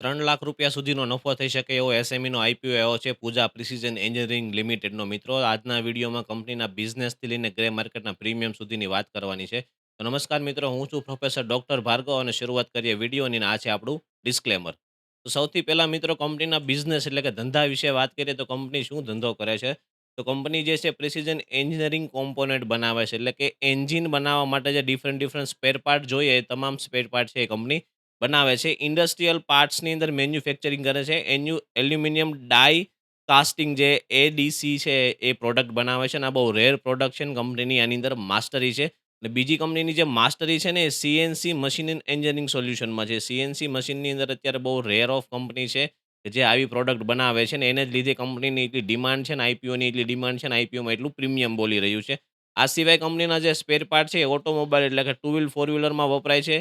₹3,00,000 સુધીનો નફો થઈ શકે એવો એસએમઈનો આઈપીઓ આવ્યો છે પૂજા પ્રિસિઝન એન્જિનિયરિંગ લિમિટેડનો મિત્રો. આજના વિડીયોમાં કંપનીના બિઝનેસથી લઈને ગ્રે માર્કેટના પ્રીમિયમ સુધીની વાત કરવાની છે. તો નમસ્કાર મિત્રો, હું છું પ્રોફેસર ડોક્ટર ભાર્ગવ અને શરૂઆત કરીએ વિડીયોની. આ છે આપણું ડિસ્ક્લેમર. તો સૌથી પહેલાં મિત્રો, કંપનીના બિઝનેસ એટલે કે ધંધા વિશે વાત કરીએ તો કંપની શું ધંધો કરે છે. તો કંપની જે છે પ્રિસિઝન એન્જિનિયરિંગ કોમ્પોનેન્ટ બનાવે છે, એટલે કે એન્જિન બનાવવા માટે જે ડિફરન્ટ ડિફરન્ટ સ્પેર પાર્ટ જોઈએ એ તમામ સ્પેર પાર્ટ છે એ કંપની બનાવે છે. ઇન્ડસ્ટ્રીયલ પાર્ટ્સની અંદર મેન્યુફેક્ચરિંગ કરે છે. એલ્યુમિનિયમ ડાઈ કાસ્ટિંગ જે એડીસી છે એ પ્રોડક્ટ બનાવે છે અને આ બહુ રેર પ્રોડક્શન કંપનીની આની અંદર માસ્ટરી છે. અને બીજી કંપનીની જે માસ્ટરી છે ને એ સીએનસી મશીન ઇન એન્જિનિયરિંગ સોલ્યુશનમાં છે. સીએનસી મશીનની અંદર અત્યારે બહુ રેર ઓફ કંપની છે કે જે આવી પ્રોડક્ટ બનાવે છે, ને એને જ લીધે કંપનીની એટલી ડિમાન્ડ છે ને આઈપીઓની એટલી ડિમાન્ડ છે ને આઈપીઓમાં એટલું પ્રીમિયમ બોલી રહ્યું છે. આ સિવાય કંપનીના જે સ્પેર પાર્ટ છે એ ઓટોમોબાઈલ એટલે કે ટુ વ્હીલ ફોર વ્હીલરમાં વપરાય છે.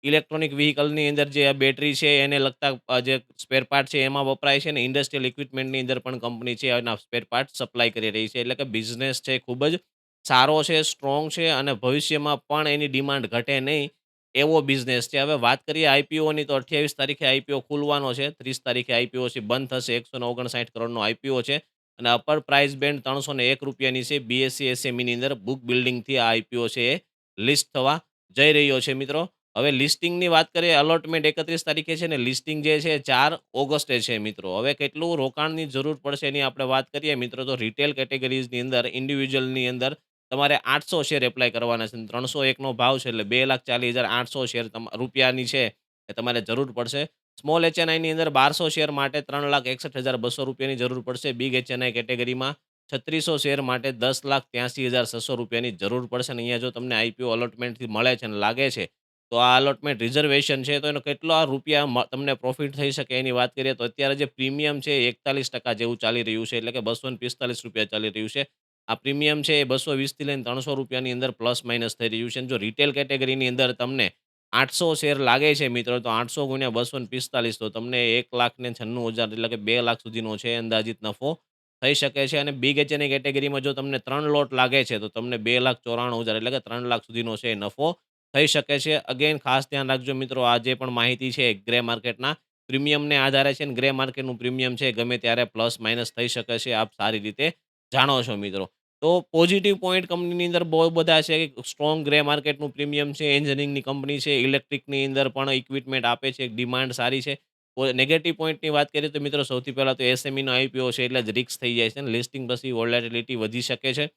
ઇલેક્ટ્રોનિક વ્હીકલની અંદર જે આ બેટરી છે એને લગતા જે સ્પેર પાર્ટ છે એમાં વપરાય છે, ને ઇન્ડસ્ટ્રીયલ ઇક્વિપમેન્ટની અંદર પણ કંપની છે એના સ્પેર પાર્ટ સપ્લાય કરી રહી છે. એટલે કે બિઝનેસ છે ખૂબ જ સારો છે, સ્ટ્રોંગ છે અને ભવિષ્યમાં પણ એની ડિમાન્ડ ઘટે નહીં એવો બિઝનેસ છે. હવે વાત કરીએ આઈપીઓની, તો 28 તારીખે આઈપીઓ ખુલવાનો છે. 30 તારીખે આઈપીઓ છે બંધ થશે. 159 કરોડનો આઈપીઓ છે અને અપર પ્રાઇસ બેન્ડ ₹301 છે. બીએસસી એસએમઈની અંદર બુક બિલ્ડિંગથી આ આઈપીઓ છે એ લિસ્ટ થવા જઈ રહ્યો છે મિત્રો. હવે લિસ્ટિંગની વાત કરીએ, અલોટમેન્ટ 31 તારીખે છે ને લિસ્ટિંગ જે છે 4 ઓગસ્ટે છે મિત્રો. હવે કેટલું રોકાણની જરૂર પડશે એની આપણે વાત કરીએ મિત્રો, તો રિટેલ કેટેગરીઝની અંદર ઇન્ડિવિજ્યુઅલની અંદર તમારે 800 શેર એપ્લાય કરવાના છે. 301નો ભાવ છે એટલે 2,40,800 શેર રૂપિયાની છે એ તમારે જરૂર પડશે. સ્મોલ એચએનઆઈની અંદર 1200 શેર માટે ₹3,61,200 જરૂર પડશે. બિગ એચએનઆઈ કેટેગરીમાં 3600 શેર માટે ₹10,83,600ની જરૂર પડશે. અને અહીંયા જો તમને આઈપીઓ અલોટમેન્ટથી મળે છે અને લાગે છે તો આ અલોટમેન્ટ રિઝર્વેશન છે તો એનો કેટલા રૂપિયા તમને પ્રોફિટ થઈ શકે એની વાત કરીએ તો અત્યારે જે પ્રીમિયમ છે એ 41% જેવું ચાલી રહ્યું છે, એટલે કે ₹245 ચાલી રહ્યું છે. આ પ્રીમિયમ છે એ 220થી લઈને ₹300ની અંદર પ્લસ માઇનસ થઈ રહ્યું છે. અને જો રિટેલ કેટેગરીની અંદર તમને 800 શેર લાગે છે મિત્રો, તો 800 ગુણ્યા 245 તો તમને 1,96,000 એટલે કે 2,00,000 સુધીનો છે અંદાજિત નફો થઈ શકે છે. અને બિગ એચએનઆઈ કેટેગરીમાં જો તમને 3 લોટ લાગે છે તો તમને 2,94,000 એટલે કે 3,00,000 સુધીનો છે એ નફો થઈ શકે છે. અગેન ખાસ ધ્યાન રાખજો મિત્રો, આ જે પણ માહિતી છે ગ્રે માર્કેટના પ્રીમિયમને આધારે છે, ને ગ્રે માર્કેટનું પ્રીમિયમ છે ગમે ત્યારે પ્લસ માઇનસ થઈ શકે છે. આપ સારી રીતે જાણો છો મિત્રો. તો પોઝિટિવ પોઈન્ટ કંપનીની અંદર બહુ બધા છે કે સ્ટ્રોંગ ગ્રે માર્કેટનું પ્રીમિયમ છે, એન્જિનિયરિંગની કંપની છે, ઇલેક્ટ્રિકની અંદર પણ ઇક્વિપમેન્ટ આપે છે, ડિમાન્ડ સારી છે. નેગેટિવ પોઈન્ટની વાત કરીએ તો મિત્રો સૌથી પહેલાં તો એસએમઈનો આઈપીઓ છે એટલે જ રિસ્ક થઈ જાય છે, ને લિસ્ટિંગ પછી વોલેટિલિટી વધી શકે છે.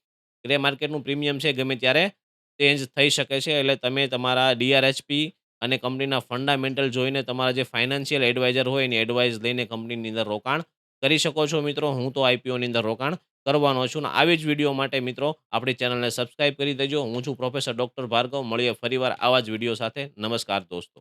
ગ્રે માર્કેટનું પ્રીમિયમ છે ગમે ત્યારે ચેન્જ થઈ શકે છે. એટલે તમે તમારા ડીઆરએચપી અને કંપનીના ફંડામેન્ટલ જોઈને તમારા જે ફાઇનાન્શિયલ એડવાઇઝર હોય એની એડવાઇસ લઈને કંપનીની અંદર રોકાણ કરી શકો છો મિત્રો. હું તો આઈપીઓની અંદર રોકાણ કરવાનો છું. ને આવી જ વિડીયો માટે મિત્રો આપણી ચેનલને સબસ્ક્રાઇબ કરી દેજો. હું છું પ્રોફેસર ડોક્ટર ભાર્ગવ. મળીએ ફરીવાર આવા જ વિડીયો સાથે. નમસ્કાર દોસ્તો.